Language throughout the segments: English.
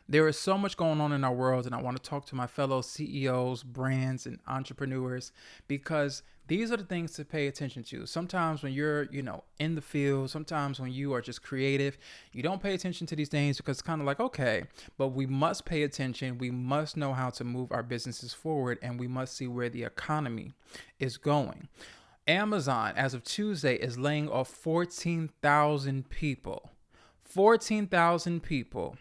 There is so much going on in our world, and I want to talk to my fellow CEOs, brands, and entrepreneurs because these are the things to pay attention to. Sometimes when you're, in the field, sometimes when you are just creative, you don't pay attention to these things because it's kind of like, okay, but we must pay attention. We must know how to move our businesses forward, and we must see where the economy is going. Amazon, as of Tuesday, is laying off 14,000 people. 14,000 people.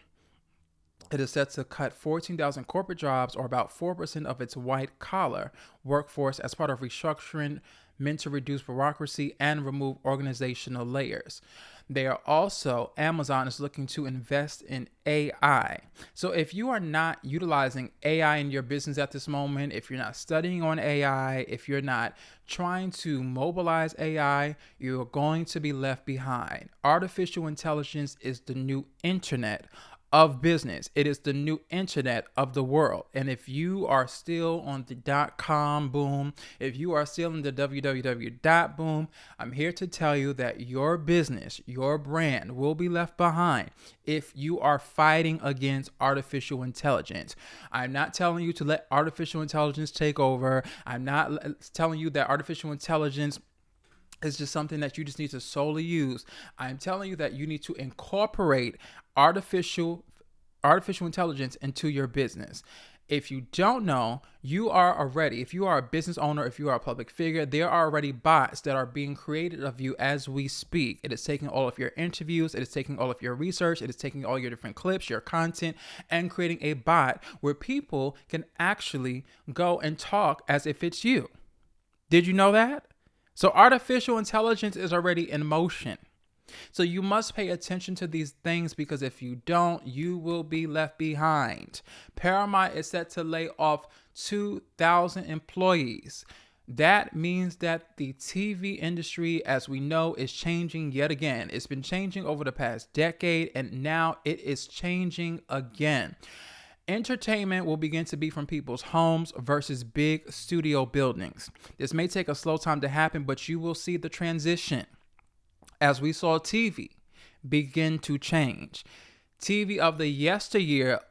It is set to cut 14,000 corporate jobs, or about 4% of its white-collar workforce, as part of restructuring meant to reduce bureaucracy and remove organizational layers. Amazon is looking to invest in AI. So if you are not utilizing AI in your business at this moment, if you're not studying on AI, if you're not trying to mobilize AI, you're going to be left behind. Artificial intelligence is the new internet of business. It is the new internet of the world. And if you are still on the .com boom, if you are still in the www boom, I'm here to tell you that your business, your brand will be left behind if you are fighting against artificial intelligence. I'm not telling you to let artificial intelligence take over. I'm not telling you that artificial intelligence is just something that you just need to solely use. I'm telling you that you need to incorporate artificial intelligence into your business. If you don't know, if you are a business owner, if you are a public figure, there are already bots that are being created of you as we speak. It is taking all of your interviews, it is taking all of your research, it is taking all your different clips, your content, and creating a bot where people can actually go and talk as if it's you. Did you know that? So artificial intelligence is already in motion. So you must pay attention to these things, because if you don't, you will be left behind. Paramount is set to lay off 2,000 employees. That means that the TV industry, as we know, is changing yet again. It's been changing over the past decade, and now it is changing again. Entertainment will begin to be from people's homes versus big studio buildings. This may take a slow time to happen, but you will see the transition as we saw TV begin to change. TV of the yesteryear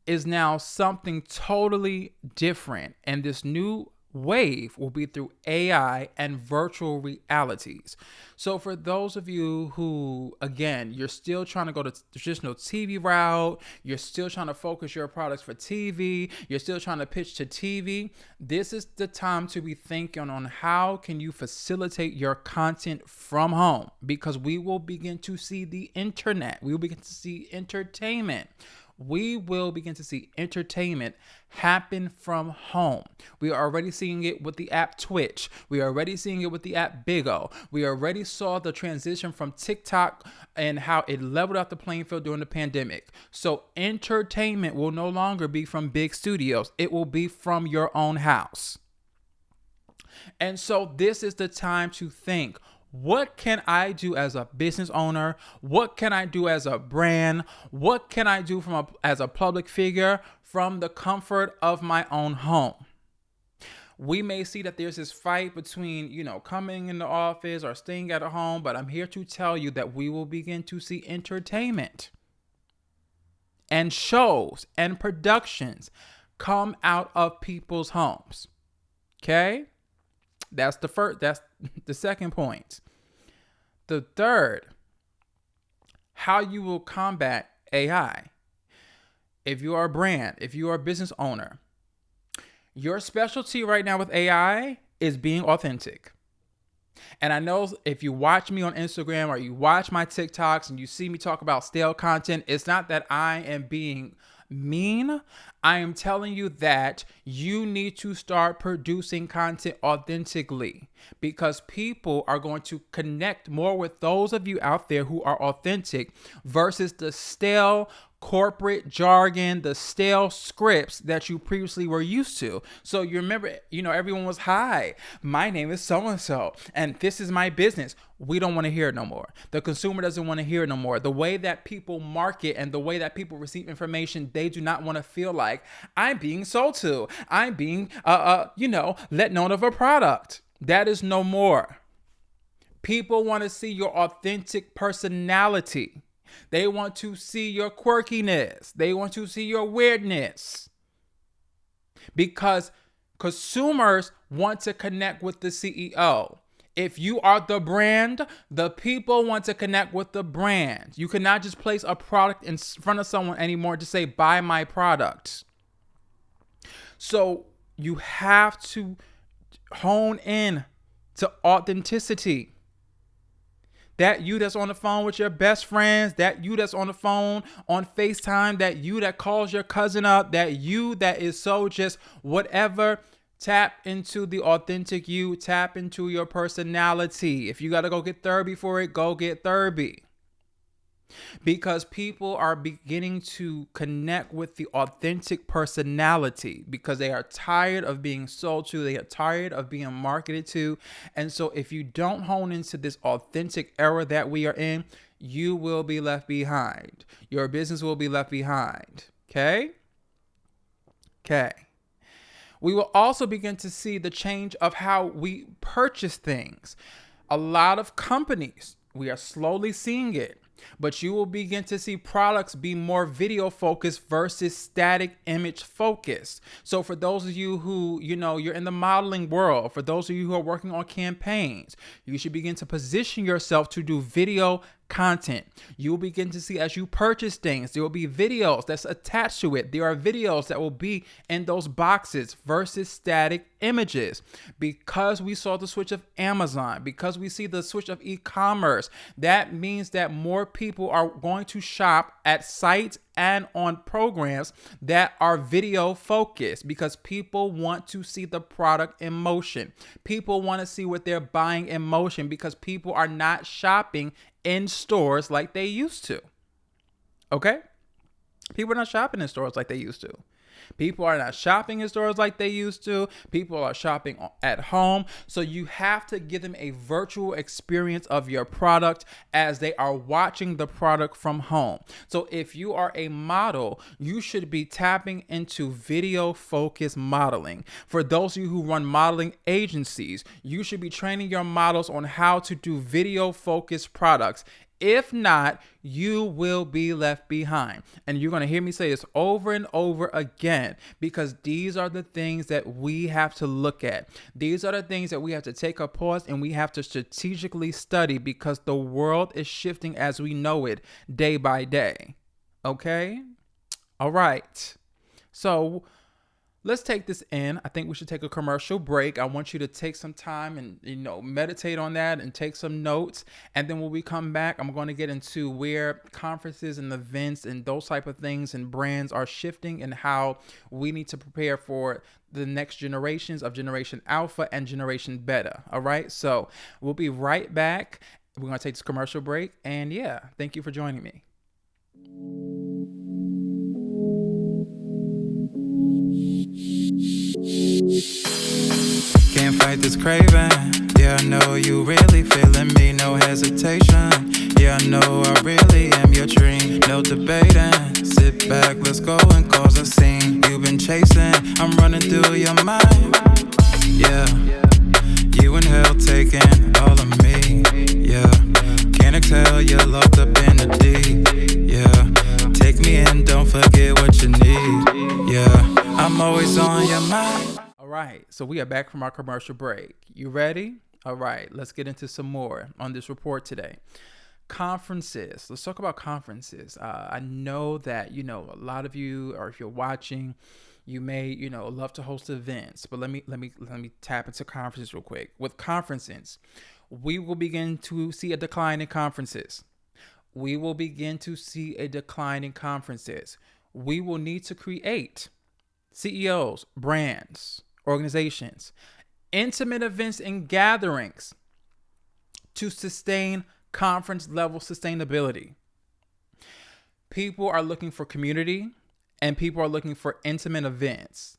is now something totally different, and this new wave will be through AI and virtual realities. So for those of you who, again, you're still trying to go the traditional TV route, you're still trying to focus your products for TV, you're still trying to pitch to TV, this is the time to be thinking on how can you facilitate your content from home, because we will begin to see the internet. We will begin to see entertainment. We will begin to see entertainment happen from home. We are already seeing it with the app Twitch. We are already seeing it with the app Bigo. We already saw the transition from TikTok and how it leveled out the playing field during the pandemic. So entertainment will no longer be from big studios. It will be from your own house. And so this is the time to think, what can I do as a business owner? What can I do as a brand? What can I do as a public figure from the comfort of my own home? We may see that there's this fight between, coming in the office or staying at home, but I'm here to tell you that we will begin to see entertainment and shows and productions come out of people's homes. Okay? That's the second point. The third, how you will combat AI. If you are a brand, if you are a business owner, your specialty right now with AI is being authentic. And I know if you watch me on Instagram or you watch my TikToks and you see me talk about stale content, it's not that I am being mean. I am telling you that you need to start producing content authentically, because people are going to connect more with those of you out there who are authentic versus the stale corporate jargon, the stale scripts that you previously were used to. So you remember, everyone was, hi, my name is so-and-so, and this is my business. We don't want to hear it no more. The consumer doesn't want to hear it no more. The way that people market and the way that people receive information, they do not want to feel like I'm being sold to. I'm being, let known of a product. That is no more. People want to see your authentic personality. They want to see your quirkiness. They want to see your weirdness. Because consumers want to connect with the CEO. If you are the brand, the people want to connect with the brand. You cannot just place a product in front of someone anymore to say, buy my product. So you have to hone in to authenticity. That you that's on the phone with your best friends, that you that's on the phone on FaceTime, that you that calls your cousin up, that you that is so just whatever. Tap into the authentic you. Tap into your personality. If you got to go get therapy for it, go get therapy. Because people are beginning to connect with the authentic personality because they are tired of being sold to. They are tired of being marketed to. And so if you don't hone into this authentic era that we are in, you will be left behind. Your business will be left behind. Okay? Okay. We will also begin to see the change of how we purchase things. A lot of companies, we are slowly seeing it, but you will begin to see products be more video focused versus static image focused. So for those of you who, you're in the modeling world, for those of you who are working on campaigns, you should begin to position yourself to do video content. You will begin to see as you purchase things, there will be videos that's attached to it. There are videos that will be in those boxes versus static images. Because we saw the switch of Amazon, because we see the switch of e-commerce, that means that more people are going to shop at sites and on programs that are video focused because people want to see the product in motion. People want to see what they're buying in motion because people are not shopping in stores like they used to. Okay? People are not shopping in stores like they used to. People are not shopping in stores like they used to. People are shopping at home. So you have to give them a virtual experience of your product as they are watching the product from home. So if you are a model, you should be tapping into video focused modeling. For those of you who run modeling agencies, you should be training your models on how to do video focused products. If not, you will be left behind. And you're going to hear me say this over and over again because these are the things that we have to look at. These are the things that we have to take a pause and we have to strategically study because the world is shifting as we know it day by day. Okay? All right. So let's take this in. I think we should take a commercial break. I want you to take some time and, meditate on that and take some notes. And then when we come back, I'm going to get into where conferences and events and those type of things and brands are shifting and how we need to prepare for the next generations of Generation Alpha and Generation Beta. All right. So we'll be right back. We're going to take this commercial break. And thank you for joining me. Can't fight this craving. Yeah, I know you really feeling me, no hesitation. Yeah, I know I really am your dream, no debating. Sit back, let's go and cause a scene. You've been chasing, I'm running through your mind. Yeah, you inhale, taking all of me. Yeah, can't exhale, you're locked up in the deep. Yeah, take me in, don't forget what you need. Yeah, I'm always on your mind. All right, so we are back from our commercial break. You ready? All right, let's get into some more on this report today. Conferences. Let's talk about conferences. I know that, a lot of you, or if you're watching, you may, love to host events, but let me tap into conferences real quick. With conferences, we will begin to see a decline in conferences. We will begin to see a decline in conferences. We will need to create CEOs, brands, organizations, intimate events and gatherings to sustain conference level sustainability. People are looking for community and people are looking for intimate events.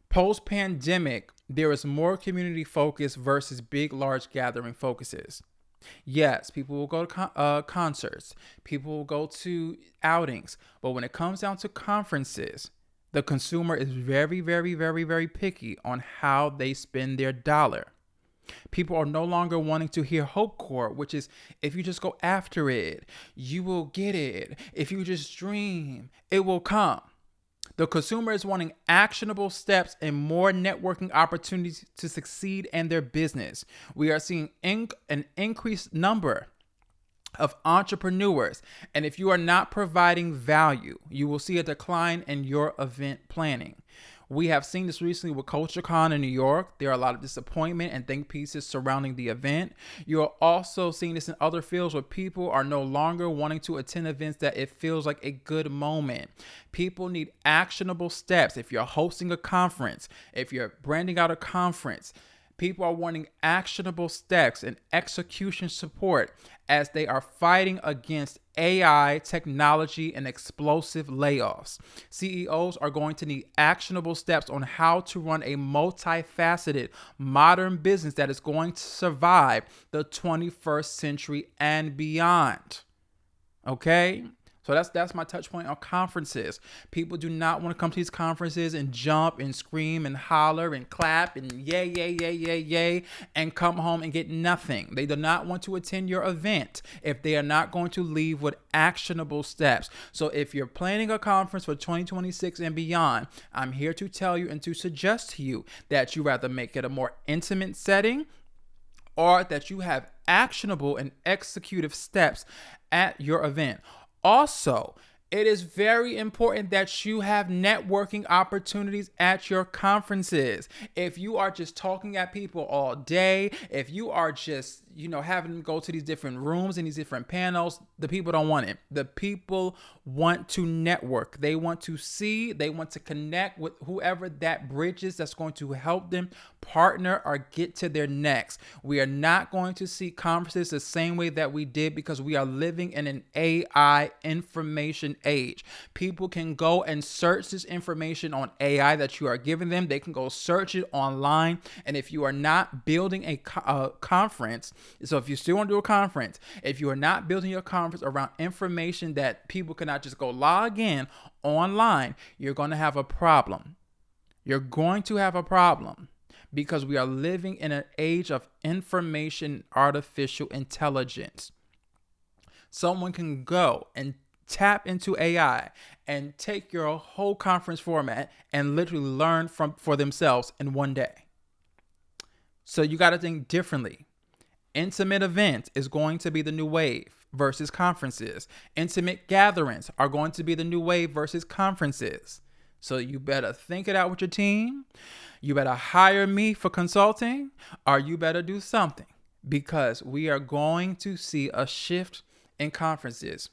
Post-pandemic, there is more community focus versus big, large gathering focuses. Yes, people will go to concerts. People will go to outings. But when it comes down to conferences, the consumer is very, very, very, very picky on how they spend their dollar. People are no longer wanting to hear hope core, which is if you just go after it, you will get it. If you just dream, it will come. The consumer is wanting actionable steps and more networking opportunities to succeed in their business. We are seeing an increased number of entrepreneurs. And if you are not providing value, you will see a decline in your event planning. We have seen this recently with CultureCon in New York. There are a lot of disappointment and think pieces surrounding the event. You're also seeing this in other fields where people are no longer wanting to attend events that it feels like a good moment. People need actionable steps. If you're hosting a conference, if you're branding out a conference, people are wanting actionable steps and execution support as they are fighting against AI, technology, and explosive layoffs. CEOs are going to need actionable steps on how to run a multifaceted, modern business that is going to survive the 21st century and beyond. Okay? So that's my touch point on conferences. People do not want to come to these conferences and jump and scream and holler and clap and yay, yay, yay, yay, yay, and come home and get nothing. They do not want to attend your event if they are not going to leave with actionable steps. So if you're planning a conference for 2026 and beyond, I'm here to tell you and to suggest to you that you rather make it a more intimate setting, or that you have actionable and executive steps at your event. Also, it is very important that you have networking opportunities at your conferences. If you are just talking at people all day, if you are just, having them go to these different rooms and these different panels, the people don't want it. The people want to network. They want to see, they want to connect with whoever that bridge is that's going to help them partner or get to their next. We are not going to see conferences the same way that we did because we are living in an AI information age. People can go and search this information on AI that you are giving them. They can go search it online. And if you are not building a conference, so if you still want to do a conference, if you are not building your conference around information that people cannot just go log in online, you're going to have a problem. You're going to have a problem because we are living in an age of information, artificial intelligence. Someone can go and tap into AI and take your whole conference format and literally learn for themselves in one day. So you got to think differently. Intimate events is going to be the new wave versus conferences. Intimate gatherings are going to be the new wave versus conferences. So you better think it out with your team. You better hire me for consulting, or you better do something, because we are going to see a shift in conferences.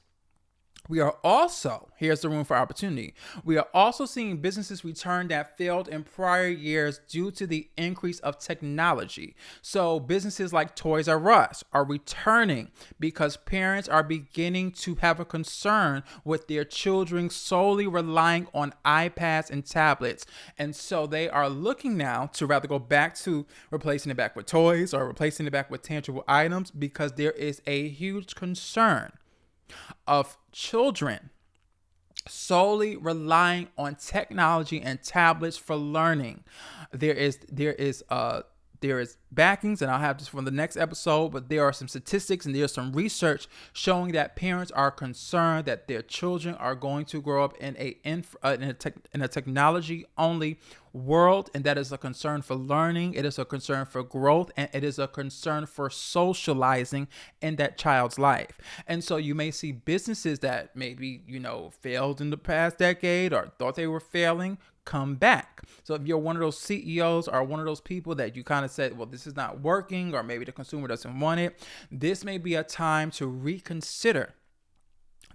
We are also, here's the room for opportunity. We are also seeing businesses return that failed in prior years due to the increase of technology. So businesses like Toys R Us are returning because parents are beginning to have a concern with their children solely relying on iPads and tablets. And so they are looking now to rather go back to replacing it back with toys or replacing it back with tangible items, because there is a huge concern of children solely relying on technology and tablets for learning. There is backings, and I'll have this from the next episode, but there are some statistics and there's some research showing that parents are concerned that their children are going to grow up in a technology only world, and that is a concern for learning, it is a concern for growth, and it is a concern for socializing in that child's life. And so you may see businesses that maybe failed in the past decade or thought they were failing come back. So if you're one of those CEOs or one of those people that you kind of said, well, this is not working, or maybe the consumer doesn't want it, this may be a time to reconsider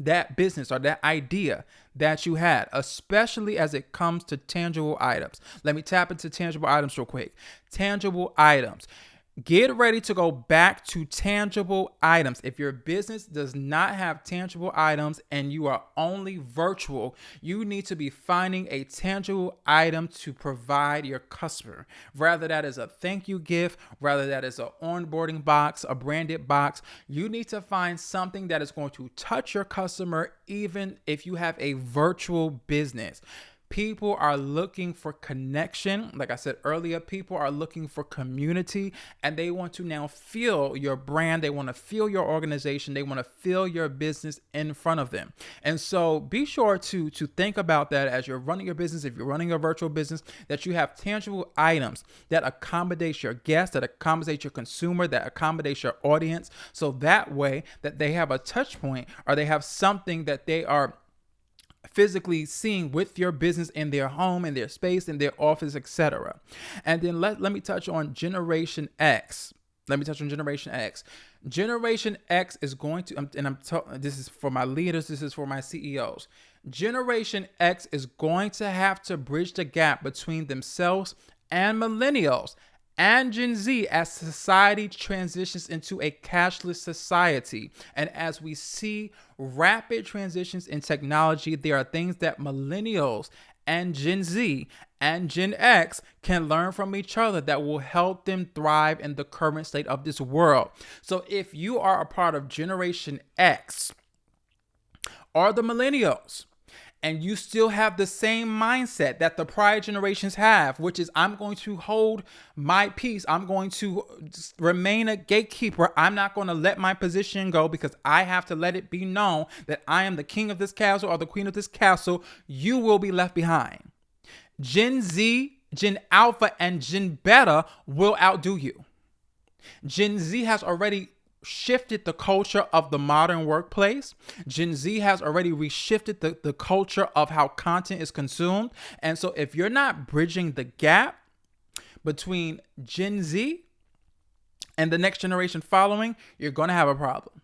that business or that idea that you had, especially as it comes to tangible items. Let me tap into tangible items real quick. Tangible items. Get ready to go back to tangible items. If your business does not have tangible items and you are only virtual, you need to be finding a tangible item to provide your customer. Rather that is a thank you gift, rather that is an onboarding box, a branded box. You need to find something that is going to touch your customer even if you have a virtual business. People are looking for connection. Like I said earlier, people are looking for community, and they want to now feel your brand. They want to feel your organization. They want to feel your business in front of them. And so be sure to think about that as you're running your business. If you're running a virtual business, that you have tangible items that accommodate your guests, that accommodate your consumer, that accommodate your audience. So that way that they have a touch point, or they have something that they are physically seeing with your business in their home, in their space, in their office, etc. And then let me touch on Generation X. Generation X is going to, this is for my leaders, this is for my CEOs. Generation X is going to have to bridge the gap between themselves and millennials and Gen Z as society transitions into a cashless society. And as we see rapid transitions in technology, there are things that millennials and Gen Z and Gen X can learn from each other that will help them thrive in the current state of this world. So if you are a part of Generation X or the millennials, and you still have the same mindset that the prior generations have, which is, I'm going to hold my peace. I'm going to remain a gatekeeper. I'm not going to let my position go because I have to let it be known that I am the king of this castle or the queen of this castle. You will be left behind. Gen Z, Gen Alpha, and Gen Beta will outdo you. Gen Z has already shifted the culture of the modern workplace. Gen Z has already reshifted the culture of how content is consumed. And so if you're not bridging the gap between Gen Z and the next generation following, you're going to have a problem.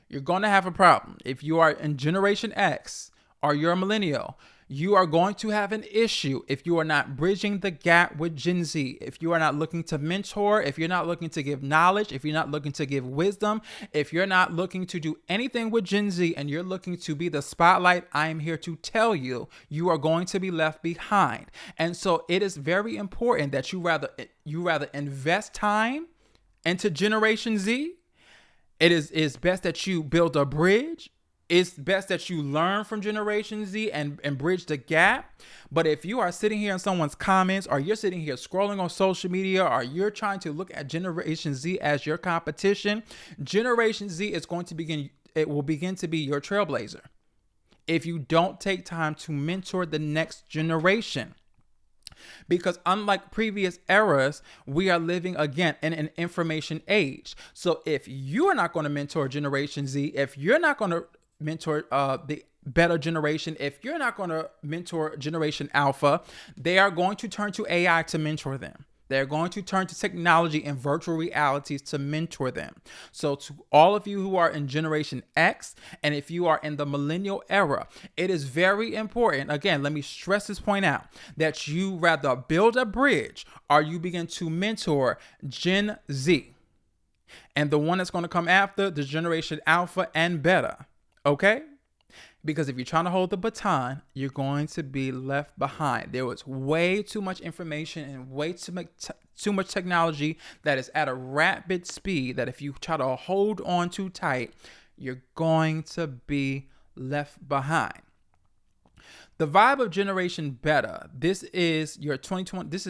You're going to have a problem. If you are in Generation X or you're a millennial, you are going to have an issue if you are not bridging the gap with Gen Z. If you are not looking to mentor, if you're not looking to give knowledge, if you're not looking to give wisdom, if you're not looking to do anything with Gen Z and you're looking to be the spotlight, I am here to tell you, you are going to be left behind. And so it is very important that you rather invest time into Generation Z. It is best that you build a bridge. It's best that you learn from Generation Z and bridge the gap. But if you are sitting here in someone's comments, or you're sitting here scrolling on social media, or you're trying to look at Generation Z as your competition, Generation Z is going to begin to be your trailblazer if you don't take time to mentor the next generation. Because unlike previous eras, we are living again in an information age. So if you are not going to mentor Generation Z, if you're not going to mentor the better generation, if you're not going to mentor Generation Alpha, they are going to turn to AI to mentor them. They're going to turn to technology and virtual realities to mentor them. So to all of you who are in Generation X, and if you are in the millennial era, it is very important, again, let me stress this point out, that you rather build a bridge or you begin to mentor Gen Z. And the one that's going to come after, the Generation Alpha and Beta. Okay? Because if you're trying to hold the baton, you're going to be left behind. There was way too much information and way too much technology that is at a rapid speed that if you try to hold on too tight, you're going to be left behind. The vibe of Generation Beta, this is your 2020, this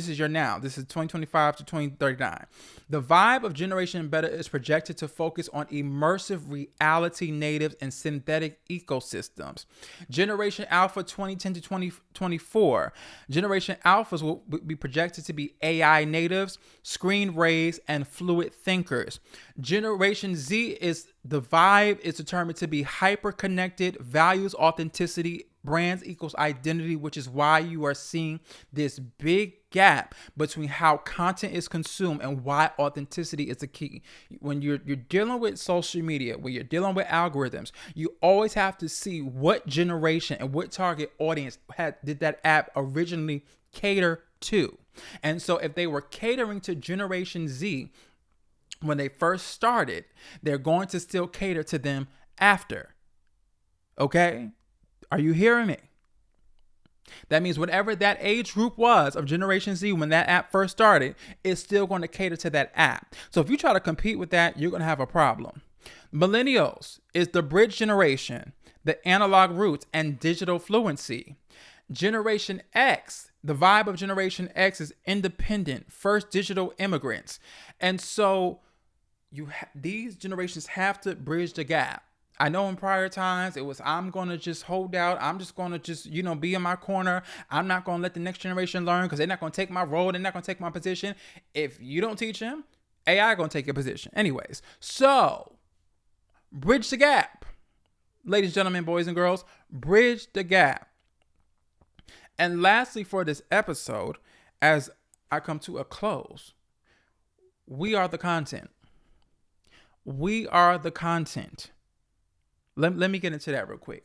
is your now. This is 2025 to 2039. The vibe of Generation Beta is projected to focus on immersive reality natives and synthetic ecosystems. Generation Alpha 2010 to 2024. Generation Alphas will be projected to be AI natives, screen raised, and fluid thinkers. Generation Z is the vibe is determined to be hyper connected, values authenticity, brands equals identity, which is why you are seeing this big gap between how content is consumed and why authenticity is the key. When you're dealing with social media, when you're dealing with algorithms, you always have to see what generation and what target audience did that app originally cater to. And so if they were catering to Generation Z when they first started, they're going to still cater to them after. Okay? Are you hearing me? That means whatever that age group was of Generation Z when that app first started, it's still going to cater to that app. So if you try to compete with that, you're going to have a problem. Millennials is the bridge generation, the analog roots and digital fluency. Generation X, the vibe of Generation X is independent, first digital immigrants. And so these generations have to bridge the gap. I know in prior times it was, I'm going to just hold out. I'm just going to just, be in my corner. I'm not going to let the next generation learn because they're not going to take my role. They're not going to take my position. If you don't teach them, AI going to take your position. Anyways, so bridge the gap. Ladies and gentlemen, boys and girls, bridge the gap. And lastly, for this episode, as I come to a close, we are the content. We are the content. Let me get into that real quick.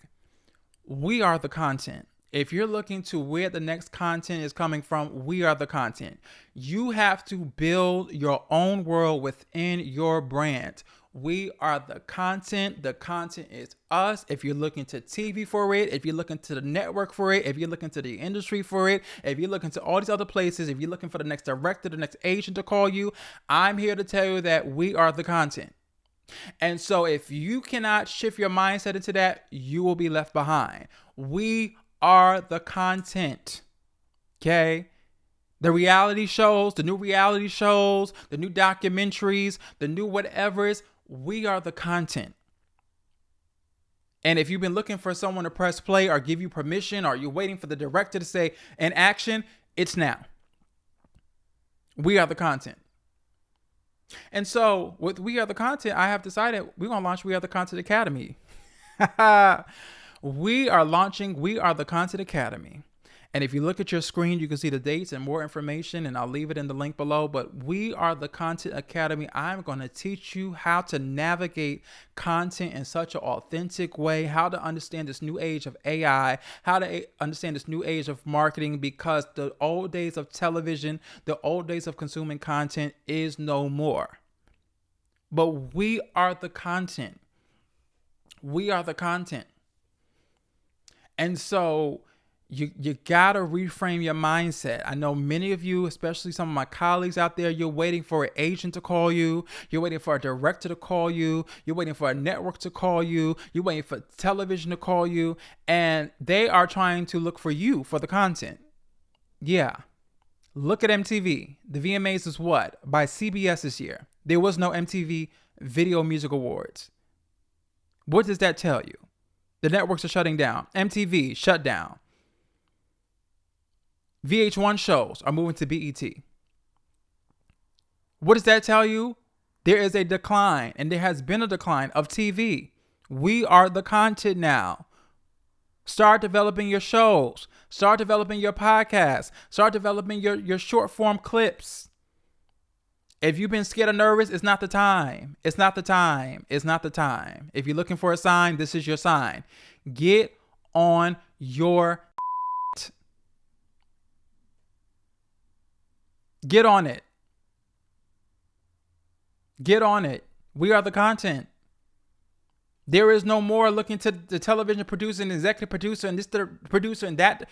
We are the content. If you're looking to where the next content is coming from, we are the content. You have to build your own world within your brand. We are the content. The content is us. If you're looking to TV for it, if you're looking to the network for it, if you're looking to the industry for it, if you're looking to all these other places, if you're looking for the next director, the next agent to call you, I'm here to tell you that we are the content. And so if you cannot shift your mindset into that, you will be left behind. We are the content. Okay? The reality shows, the new reality shows, the new documentaries, the new whatevers, we are the content. And if you've been looking for someone to press play or give you permission, or you're waiting for the director to say in action, it's now. We are the content. And so with We Are the Content, I have decided we're going to launch We Are the Content Academy. We are launching We Are the Content Academy. And if you look at your screen, you can see the dates and more information, and I'll leave it in the link below. But We Are the Content Academy. I'm going to teach you how to navigate content in such an authentic way, how to understand this new age of AI, how to understand this new age of marketing, because the old days of television, the old days of consuming content is no more. But we are the content. We are the content. And so you gotta reframe your mindset. I know many of you, especially some of my colleagues out there, you're waiting for an agent to call you. You're waiting for a director to call you. You're waiting for a network to call you. You're waiting for television to call you. And they are trying to look for you for the content. Yeah. Look at MTV. The VMAs is what? By CBS this year. There was no MTV Video Music Awards. What does that tell you? The networks are shutting down. MTV shut down. VH1 shows are moving to BET. What does that tell you? There is a decline, and there has been a decline of TV. We are the content now. Start developing your shows. Start developing your podcasts. Start developing your short form clips. If you've been scared or nervous, it's not the time. It's not the time. It's not the time. If you're looking for a sign, this is your sign. Get on your Get on it. Get on it. We are the content. There is no more looking to the television producer and executive producer and this the producer and that.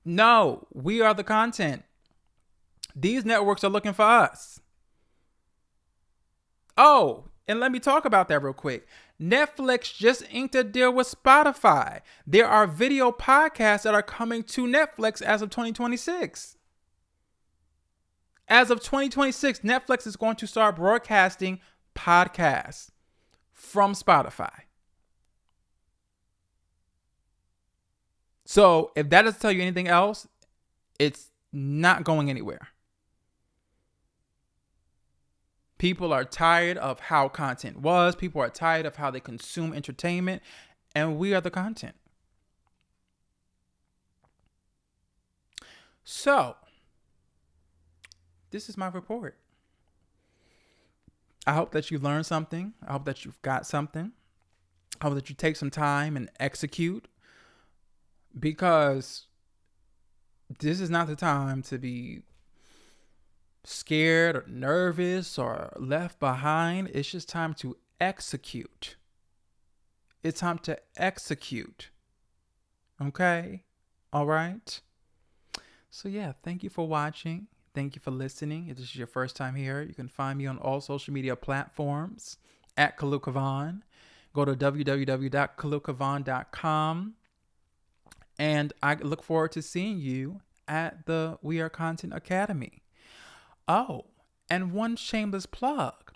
No, we are the content. These networks are looking for us. Oh, and let me talk about that real quick. Netflix just inked a deal with Spotify. There are video podcasts that are coming to Netflix as of 2026. As of 2026, Netflix is going to start broadcasting podcasts from Spotify. So if that doesn't tell you anything else, it's not going anywhere. People are tired of how content was. People are tired of how they consume entertainment. And we are the content. So this is my report. I hope that you learned something. I hope that you've got something. I hope that you take some time and execute, because this is not the time to be scared or nervous or left behind. It's just time to execute. It's time to execute. Okay? All right? So yeah, thank you for watching. Thank you for listening. If this is your first time here, you can find me on all social media platforms at KHALIL KAVON. Go to www.khalilkavon.com And I look forward to seeing you at the We Are Content Academy. Oh, and one shameless plug.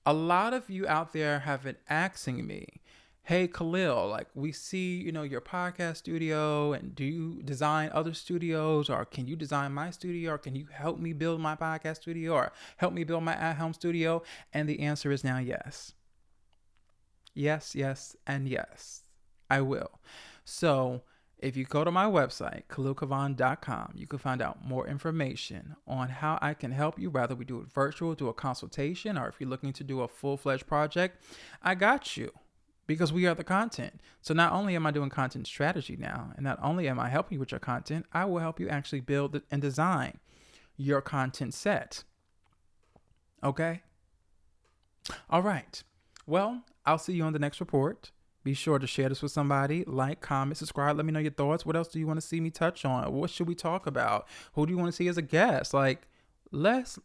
A lot of you out there have been asking me, hey, Khalil, like we see, your podcast studio, and do you design other studios, or can you design my studio, or can you help me build my podcast studio, or help me build my at-home studio? And the answer is now yes. Yes, yes, and yes, I will. So if you go to my website, KHALILKAVON.com, you can find out more information on how I can help you, whether we do it virtual, do a consultation, or if you're looking to do a full-fledged project, I got you, because we are the content. So not only am I doing content strategy now, and not only am I helping you with your content, I will help you actually build and design your content set. Okay? All right. Well, I'll see you on the next report. Be sure to share this with somebody, like, comment, subscribe. Let me know your thoughts. What else do you want to see me touch on? What should we talk about? Who do you want to see as a guest? Like, let's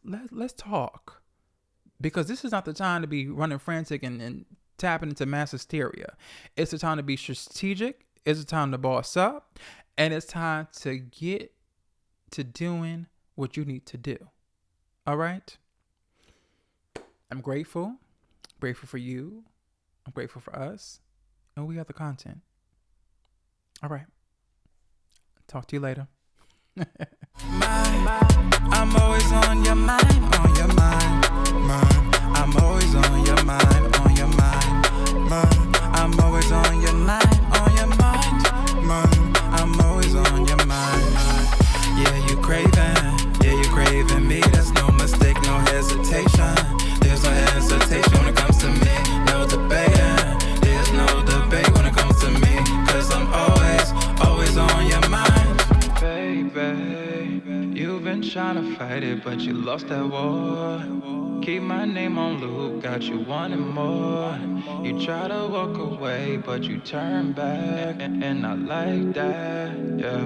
talk, because this is not the time to be running frantic and tapping into mass hysteria. It's the time to be strategic. It's the time to boss up, and it's time to get to doing what you need to do. All right. I'm grateful for you. I'm grateful for us. And we got the content. All right. Talk to you later. I'm always on your mind, on your mind. I'm always on your mind, on your mind. I'm always on your mind, on your mind. I'm always on your mind. Yeah, you craving me. There's no mistake, no hesitation. There's no hesitation when it comes to me. No debating. There's no debate when it comes to me. 'Cause I'm always on your mind. Baby, you've been trying to fight it, but you lost that war. Keep my name on loop, got you wanting more. You try to walk away, but you turn back, and I like that, yeah.